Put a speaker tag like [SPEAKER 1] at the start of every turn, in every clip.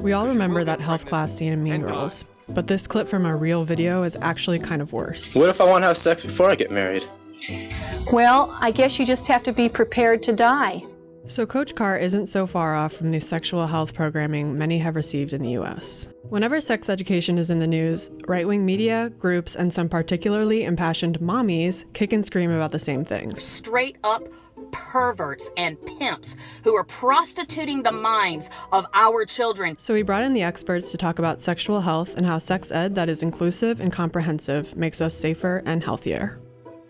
[SPEAKER 1] We all remember that health class scene in Mean Girls, but this clip from a real video is actually kind of worse.
[SPEAKER 2] What if I want to have sex before I get married?
[SPEAKER 3] Well, I guess you just have to be prepared to die.
[SPEAKER 1] So Coach Carr isn't so far off from the sexual health programming many have received in the US. Whenever sex education is in the news, right-wing media, groups, and some particularly impassioned mommies kick and scream about the same things.
[SPEAKER 4] Straight up perverts and pimps who are prostituting the minds of our children.
[SPEAKER 1] So we brought in the experts to talk about sexual health and how sex ed that is inclusive and comprehensive makes us safer and healthier.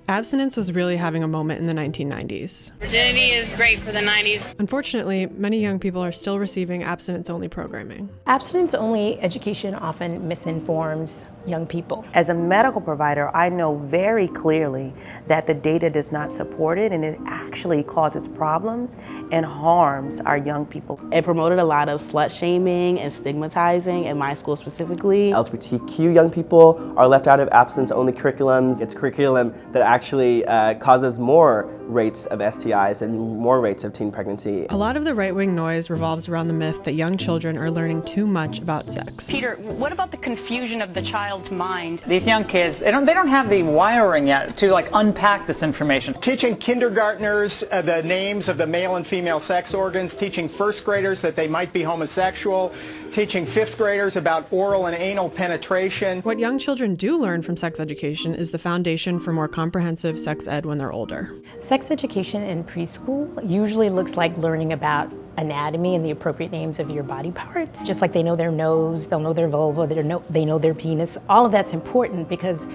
[SPEAKER 1] Abstinence was really having a moment in the 1990s.
[SPEAKER 5] Virginity is great for the 90s.
[SPEAKER 1] Unfortunately, many young people are still receiving abstinence-only programming.
[SPEAKER 6] Abstinence-only education often misinforms young people.
[SPEAKER 7] As a medical provider, I know very clearly that the data does not support it, and it actually causes problems and harms our young people.
[SPEAKER 8] It promoted a lot of slut shaming and stigmatizing in my school specifically.
[SPEAKER 9] LGBTQ young people are left out of abstinence-only curriculums. It's curriculum that actually causes more rates of STIs and more rates of teen pregnancy.
[SPEAKER 1] A lot of the right-wing noise revolves around the myth that young children are learning too much about sex.
[SPEAKER 10] Peter, what about the confusion of the child's mind?
[SPEAKER 11] These young kids, they don't have the wiring yet to unpack this information.
[SPEAKER 12] Teaching kindergartners the names of the male and female sex organs, teaching first graders that they might be homosexual, teaching fifth graders about oral and anal penetration.
[SPEAKER 1] What young children do learn from sex education is the foundation for more comprehensive sex ed when they're older.
[SPEAKER 6] Sex education in preschool usually looks like learning about anatomy and the appropriate names of your body parts. Just like they know their nose, they'll know their vulva, they know their penis. All of that's important because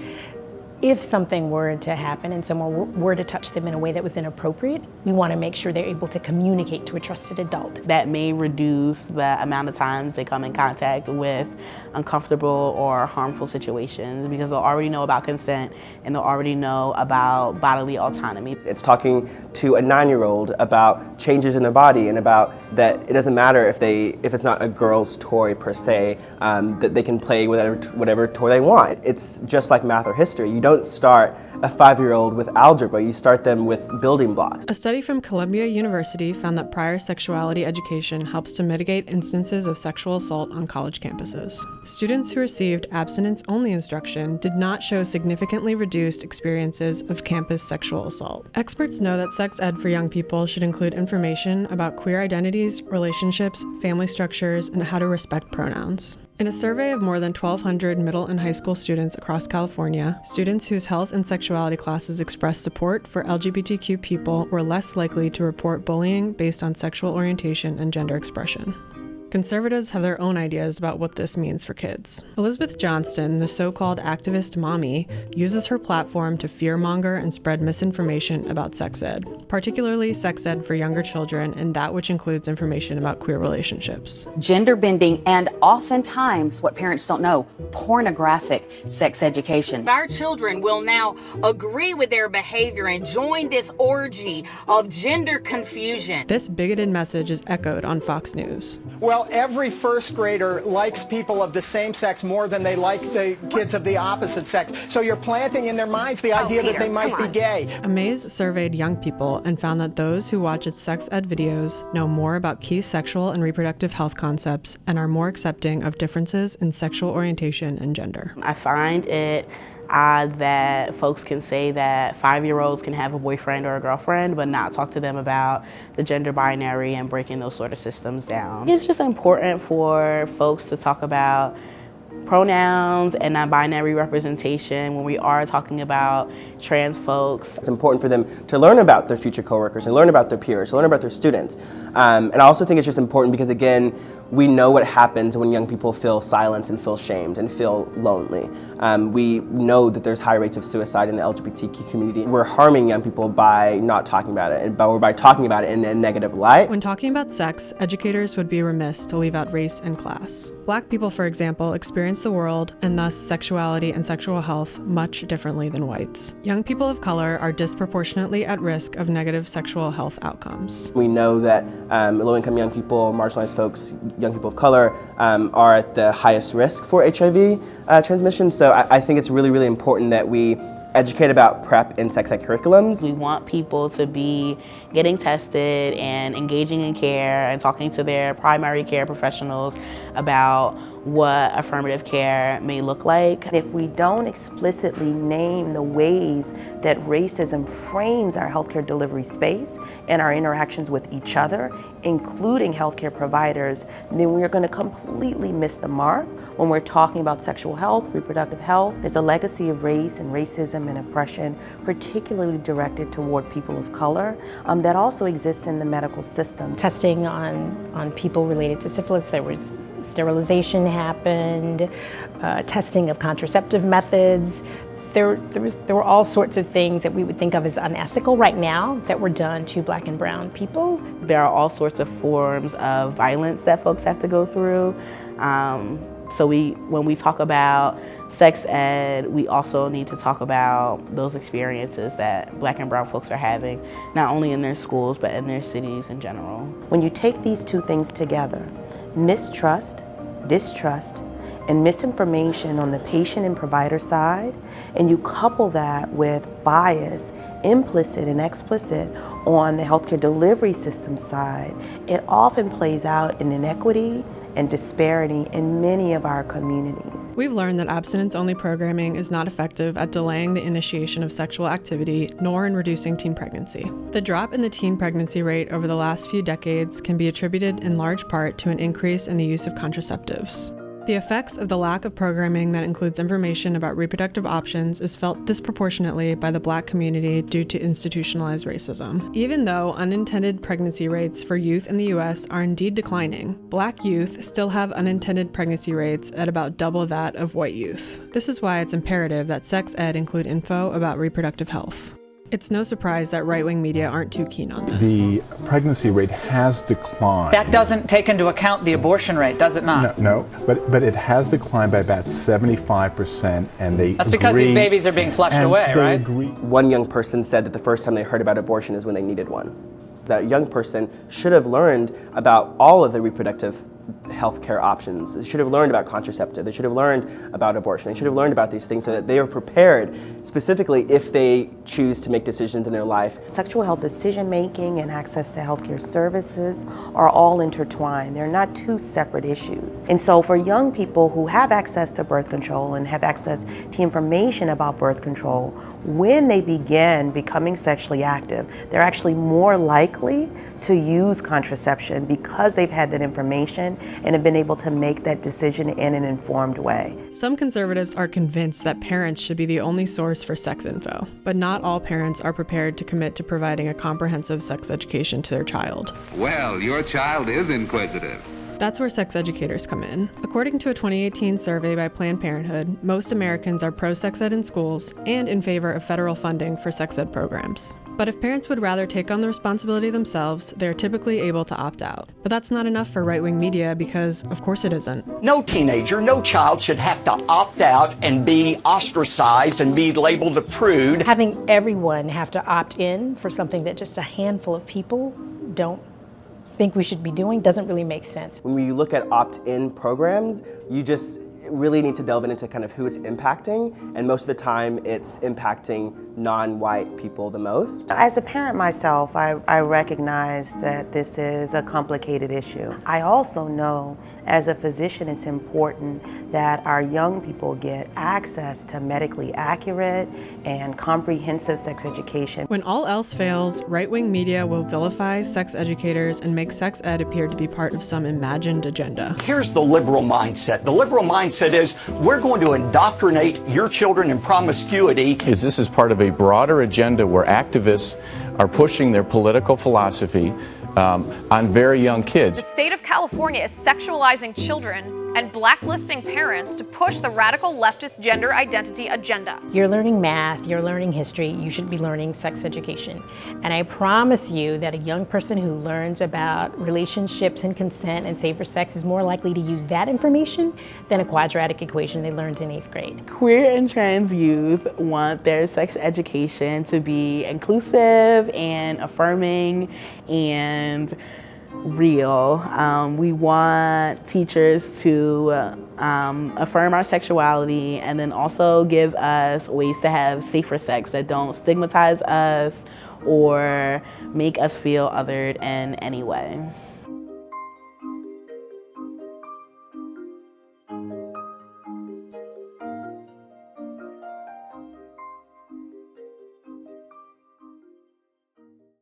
[SPEAKER 6] if something were to happen and someone were to touch them in a way that was inappropriate, we want to make sure they're able to communicate to a trusted adult.
[SPEAKER 8] That may reduce the amount of times they come in contact with uncomfortable or harmful situations because they'll already know about consent and they'll already know about bodily autonomy.
[SPEAKER 9] It's talking to a 9-year-old about changes in their body and about that it doesn't matter if it's not a girl's toy per se, that they can play with whatever toy they want. It's just like math or history. You don't start a 5-year-old with algebra, you start them with building blocks.
[SPEAKER 1] A study from Columbia University found that prior sexuality education helps to mitigate instances of sexual assault on college campuses. Students who received abstinence-only instruction did not show significantly reduced experiences of campus sexual assault. Experts know that sex ed for young people should include information about queer identities, relationships, family structures, and how to respect pronouns. In a survey of more than 1,200 middle and high school students across California, students whose health and sexuality classes expressed support for LGBTQ people were less likely to report bullying based on sexual orientation and gender expression. Conservatives have their own ideas about what this means for kids. Elizabeth Johnston, the so-called activist mommy, uses her platform to fearmonger and spread misinformation about sex ed, particularly sex ed for younger children and that which includes information about queer relationships.
[SPEAKER 4] Gender bending and oftentimes, what parents don't know, pornographic sex education. Our children will now agree with their behavior and join this orgy of gender confusion.
[SPEAKER 1] This bigoted message is echoed on Fox News.
[SPEAKER 12] Well, every first grader likes people of the same sex more than they like the kids of the opposite sex. So you're planting in their minds the idea that they might be gay.
[SPEAKER 1] Amaze surveyed young people and found that those who watch its sex ed videos know more about key sexual and reproductive health concepts and are more accepting of differences in sexual orientation and gender.
[SPEAKER 8] I find it odd that folks can say that 5-year-olds can have a boyfriend or a girlfriend but not talk to them about the gender binary and breaking those sort of systems down. It's just important for folks to talk about pronouns and non-binary representation when we are talking about trans folks.
[SPEAKER 9] It's important for them to learn about their future coworkers and learn about their peers, learn about their students. And I also think it's just important because, again, we know what happens when young people feel silenced and feel shamed and feel lonely. We know that there's high rates of suicide in the LGBTQ community. We're harming young people by not talking about it, or by talking about it in a negative light.
[SPEAKER 1] When talking about sex, educators would be remiss to leave out race and class. Black people, for example, experience the world and thus sexuality and sexual health much differently than whites. Young people of color are disproportionately at risk of negative sexual health outcomes.
[SPEAKER 9] We know that low-income young people, marginalized folks, young people of color are at the highest risk for HIV transmission. So I think it's really, really important that we educate about PrEP in sex ed curriculums.
[SPEAKER 8] We want people to be getting tested and engaging in care and talking to their primary care professionals about what affirmative care may look like.
[SPEAKER 7] If we don't explicitly name the ways that racism frames our healthcare delivery space and our interactions with each other, including healthcare providers, then we're going to completely miss the mark when we're talking about sexual health, reproductive health. There's a legacy of race and racism and oppression, particularly directed toward people of color, that also exists in the medical system.
[SPEAKER 6] Testing on people related to syphilis, there was sterilization happened, testing of contraceptive methods. There were all sorts of things that we would think of as unethical right now that were done to Black and brown people.
[SPEAKER 8] There are all sorts of forms of violence that folks have to go through. So when we talk about sex ed, we also need to talk about those experiences that Black and brown folks are having, not only in their schools, but in their cities in general.
[SPEAKER 7] When you take these two things together, mistrust, distrust, and misinformation on the patient and provider side, and you couple that with bias, implicit and explicit, on the healthcare delivery system side, it often plays out in inequity and disparity in many of our communities.
[SPEAKER 1] We've learned that abstinence-only programming is not effective at delaying the initiation of sexual activity, nor in reducing teen pregnancy. The drop in the teen pregnancy rate over the last few decades can be attributed in large part to an increase in the use of contraceptives. The effects of the lack of programming that includes information about reproductive options is felt disproportionately by the Black community due to institutionalized racism. Even though unintended pregnancy rates for youth in the U.S. are indeed declining, Black youth still have unintended pregnancy rates at about double that of white youth. This is why it's imperative that sex ed include info about reproductive health. It's no surprise that right-wing media aren't too keen on this.
[SPEAKER 13] The pregnancy rate has declined.
[SPEAKER 11] That doesn't take into account the abortion rate, does it not?
[SPEAKER 13] No, but it has declined by about 75%, and they
[SPEAKER 11] That's because these babies are being flushed away, right?
[SPEAKER 9] Agree. One young person said that the first time they heard about abortion is when they needed one. That young person should have learned about all of the reproductive healthcare options. They should have learned about contraceptive. They should have learned about abortion. They should have learned about these things so that they are prepared specifically if they choose to make decisions in their life.
[SPEAKER 7] Sexual health decision-making and access to healthcare services are all intertwined. They're not two separate issues. And so for young people who have access to birth control and have access to information about birth control, when they begin becoming sexually active, they're actually more likely to use contraception because they've had that information and have been able to make that decision in an informed way.
[SPEAKER 1] Some conservatives are convinced that parents should be the only source for sex info, but not all parents are prepared to commit to providing a comprehensive sex education to their child.
[SPEAKER 14] Well, your child is inquisitive.
[SPEAKER 1] That's where sex educators come in. According to a 2018 survey by Planned Parenthood, most Americans are pro-sex ed in schools and in favor of federal funding for sex ed programs. But if parents would rather take on the responsibility themselves, they're typically able to opt out. But that's not enough for right-wing media because, of course, it isn't.
[SPEAKER 15] No teenager, no child should have to opt out and be ostracized and be labeled a prude.
[SPEAKER 6] Having everyone have to opt in for something that just a handful of people don't think we should be doing doesn't really make sense.
[SPEAKER 9] When we look at opt-in programs, you just really need to delve into kind of who it's impacting, and most of the time it's impacting non-white people the most.
[SPEAKER 7] As a parent myself, I recognize that this is a complicated issue. I also know as a physician it's important that our young people get access to medically accurate and comprehensive sex education.
[SPEAKER 1] When all else fails, right-wing media will vilify sex educators and make sex ed appear to be part of some imagined agenda.
[SPEAKER 15] Here's the liberal mindset. The liberal mindset is we're going to indoctrinate your children in promiscuity.
[SPEAKER 16] This is part of a broader agenda where activists are pushing their political philosophy on very young kids.
[SPEAKER 5] The state of California is sexualizing children and blacklisting parents to push the radical leftist gender identity agenda.
[SPEAKER 6] You're learning math, you're learning history, you should be learning sex education. And I promise you that a young person who learns about relationships and consent and safer sex is more likely to use that information than a quadratic equation they learned in 8th grade.
[SPEAKER 8] Queer and trans youth want their sex education to be inclusive and affirming and real. We want teachers to affirm our sexuality and then also give us ways to have safer sex that don't stigmatize us or make us feel othered in any way.